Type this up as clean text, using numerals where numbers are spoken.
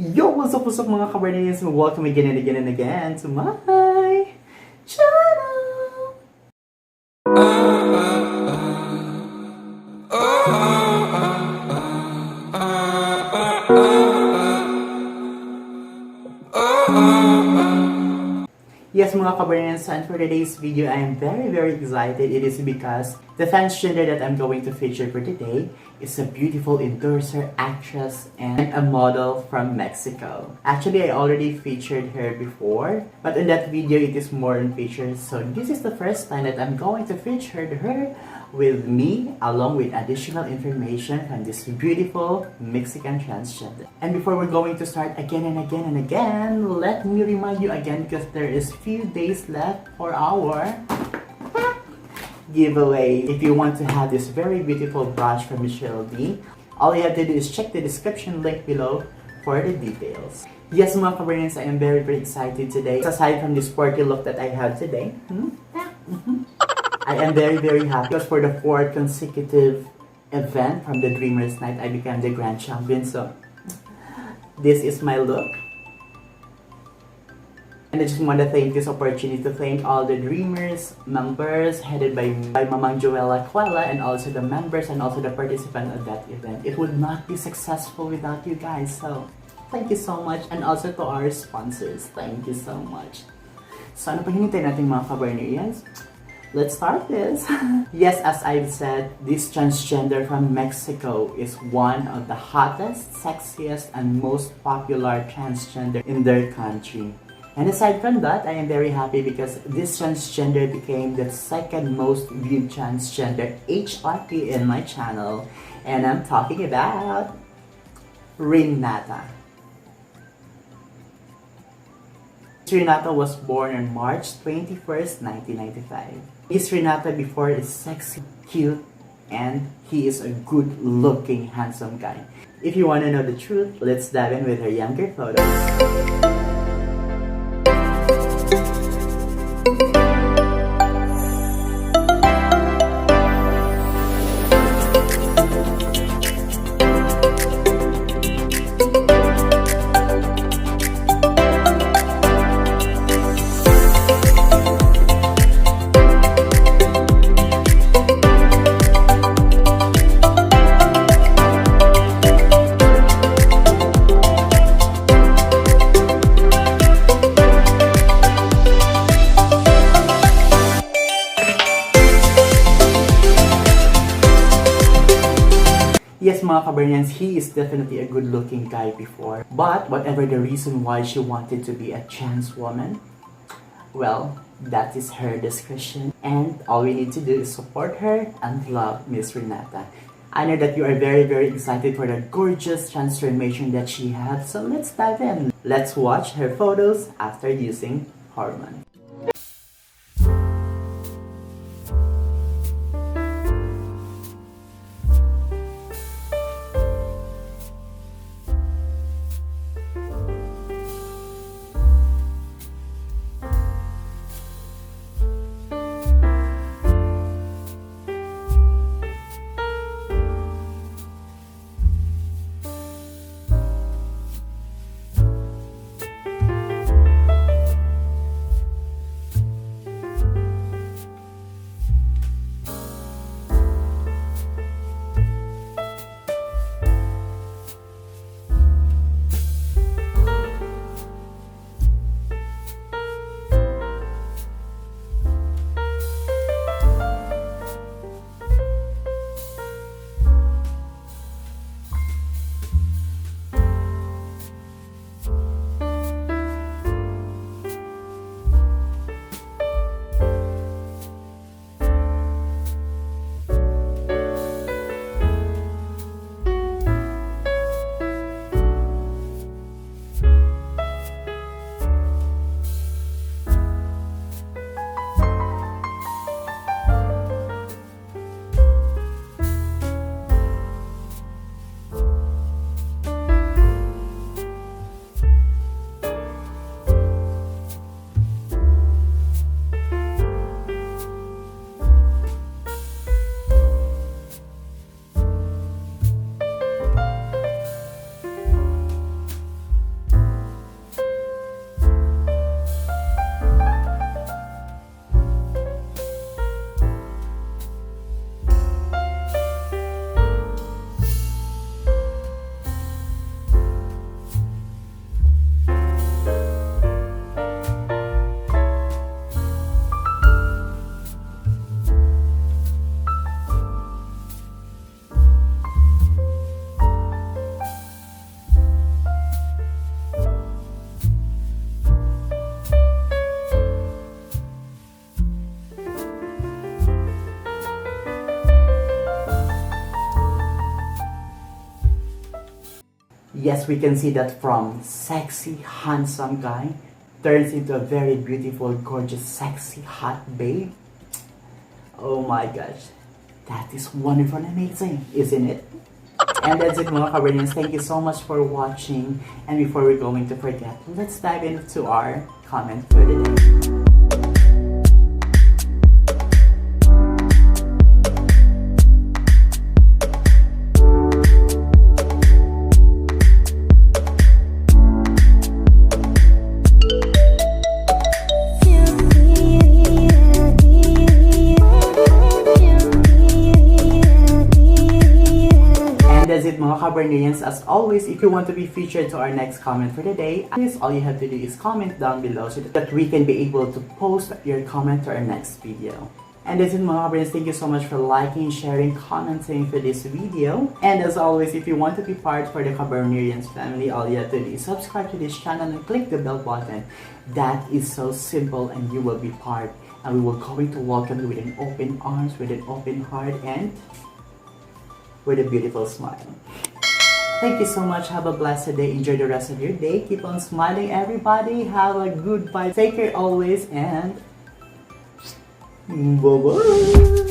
Yo, what's up mga kabarnayans? Welcome again and again and again to my channel! Yes, mga kabarnayans, and for today's video, I am very excited. It is because the transgender that I'm going to feature for today is a beautiful endorser, actress, and a model from Mexico. Actually, I already featured her before, but in that video, it is more on features. So this is the first time that I'm going to feature her with me, along with additional information from this beautiful Mexican transgender. And before we're going to start again and again, let me remind you again, because there is few days left for our giveaway. If you want to have this very beautiful brush from Michelle D, all you have to do is check the description link below for the details. Yes, mga kabarnayans, I am very excited today. Aside from the sporty look that I have today, I am very happy because for the 4th consecutive event from the Dreamers Night, I became the grand champion. So this is my look. And I just want to take this opportunity to thank all the Dreamers members headed by Mamang Joella Cuela, and also the members and also the participants of that event. It would not be successful without you guys. So thank you so much, and also to our sponsors. Thank you so much. So ano pa hinintay natin mga kabarnayans? Let's start this. Yes, as I've said, this transgender from Mexico is one of the hottest, sexiest, and most popular transgender in their country. And aside from that, I am very happy because this transgender became the 2nd most viewed transgender HRT in my channel. And I'm talking about Renata. Renata was born on March 21st, 1995. Miss Renata before is sexy, cute, and he is a good-looking, handsome guy. If you want to know the truth, let's dive in with her younger photos. Yes, mga kabarnayans, he is definitely a good-looking guy before. But whatever the reason why she wanted to be a trans woman, well, that is her discretion. And all we need to do is support her and love Miss Renata. I know that you are very excited for the gorgeous transformation that she had. So let's dive in. Let's watch her photos after using hormone. Yes, we can see that from sexy, handsome guy turns into a very beautiful, gorgeous, sexy, hot babe. Oh my gosh, that is wonderful and amazing, isn't it? And that's it mga Kabernians. Thank you so much for watching. And before we're going to forget, let's dive into our comment for the day. That's it mga Kabernians. As always, if you want to be featured to our next comment for the day, all you have to do is comment down below so that we can be able to post your comment to our next video. And that's it mga Kabernians. Thank you so much for liking, sharing, commenting for this video. And as always, if you want to be part for the Kabernians family, all you have to do is subscribe to this channel and click the bell button. That is so simple and you will be part. And we will going to welcome you with an open arms, with an open heart, and with a beautiful smile. Thank you so much. Have a blessed day. Enjoy the rest of your day. Keep on smiling, everybody. Have a good vibe. Take care always, and bye-bye.